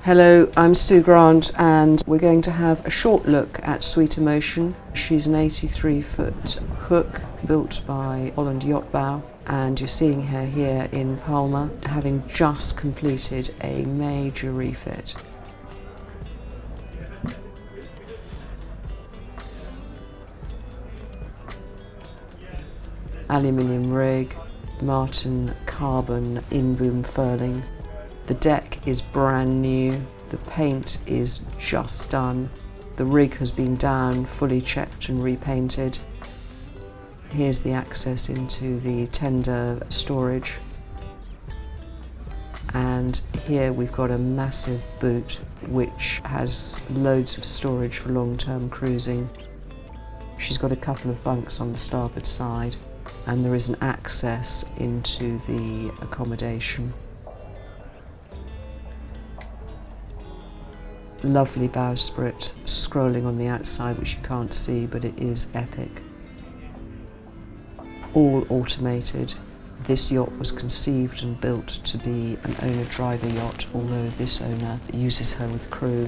Hello, I'm Sue Grant and we're going to have a short look at Sweet Emotion. She's an 83-foot Hoek built by Holland Jachtbouw, and you're seeing her here in Palma having just completed a major refit. Aluminium rig, Martin carbon in-boom furling. The deck is brand new, the paint is just done, the rig has been down, fully checked and repainted. Here's the access into the tender storage. And here we've got a massive boot which has loads of storage for long-term cruising. She's got a couple of bunks on the starboard side and there is an access into the accommodation. Lovely bowsprit scrolling on the outside, which you can't see, but it is epic. All automated. This yacht was conceived and built to be an owner-driver yacht, although this owner uses her with crew.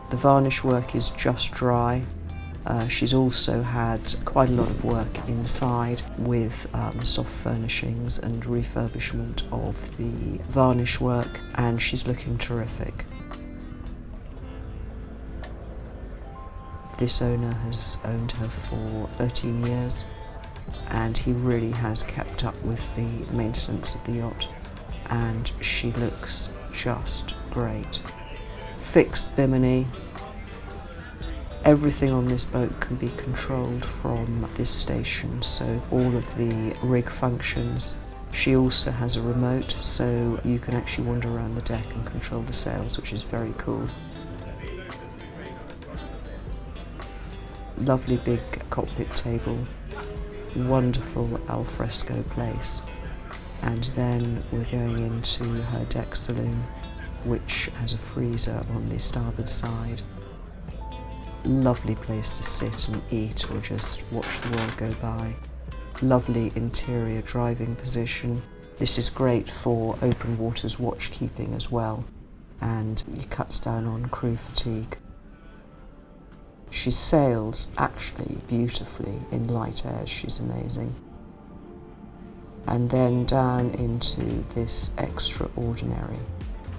The varnish work is just dry. She's also had quite a lot of work inside with soft furnishings and refurbishment of the varnish work, and she's looking terrific. This owner has owned her for 13 years and he really has kept up with the maintenance of the yacht, and she looks just great. Fixed bimini. Everything on this boat can be controlled from this station, so all of the rig functions. She also has a remote, so you can actually wander around the deck and control the sails, which is very cool. Lovely big cockpit table, wonderful alfresco place, and then we're going into her deck saloon, which has a freezer on the starboard side. Lovely place to sit and eat or just watch the world go by. Lovely interior driving position. This is great for open waters watch keeping as well, and it cuts down on crew fatigue. She sails actually beautifully in light air, she's amazing. And then down into this extraordinary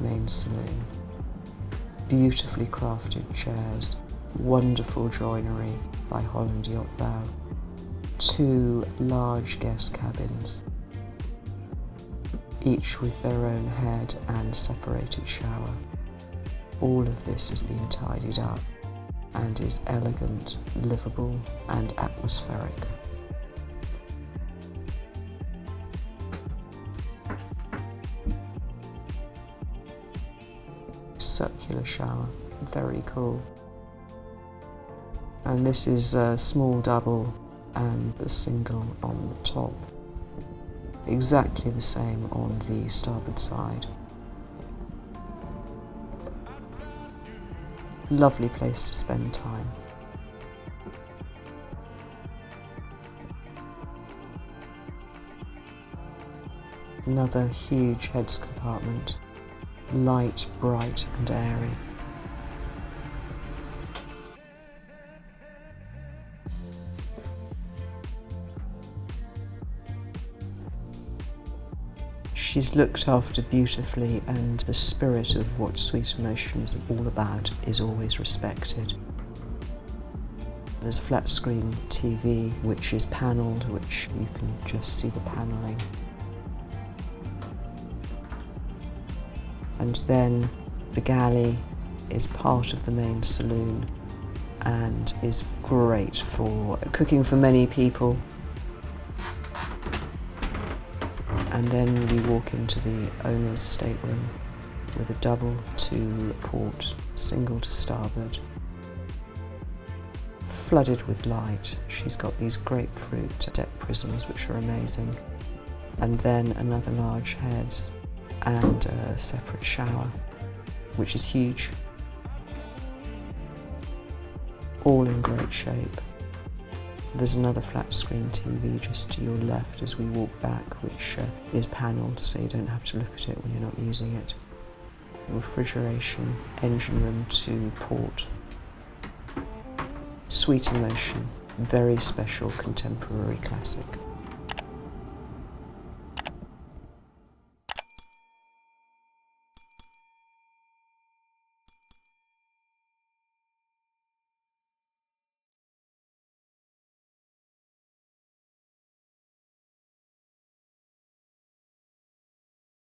main saloon. Beautifully crafted chairs, wonderful joinery by Holland Jachtbouw. 2 large guest cabins, each with their own head and separated shower. All of this has been tidied up and is elegant, livable and atmospheric. Circular shower, very cool. And this is a small double and a single on the top. Exactly the same on the starboard side. Lovely place to spend time. Another huge heads compartment, light, bright and airy. She's looked after beautifully, and the spirit of what Sweet Emotion is all about is always respected. There's a flat screen TV which is panelled, which you can just see the panelling. And then the galley is part of the main saloon and is great for cooking for many people. And then we walk into the owner's stateroom with a double to port, single to starboard. Flooded with light. She's got these grapefruit deck prisms which are amazing. And then another large heads and a separate shower, which is huge. All in great shape. There's another flat screen TV just to your left as we walk back, which is panelled so you don't have to look at it when you're not using it. refrigeration, engine room to port. Sweet Emotion, very special contemporary classic.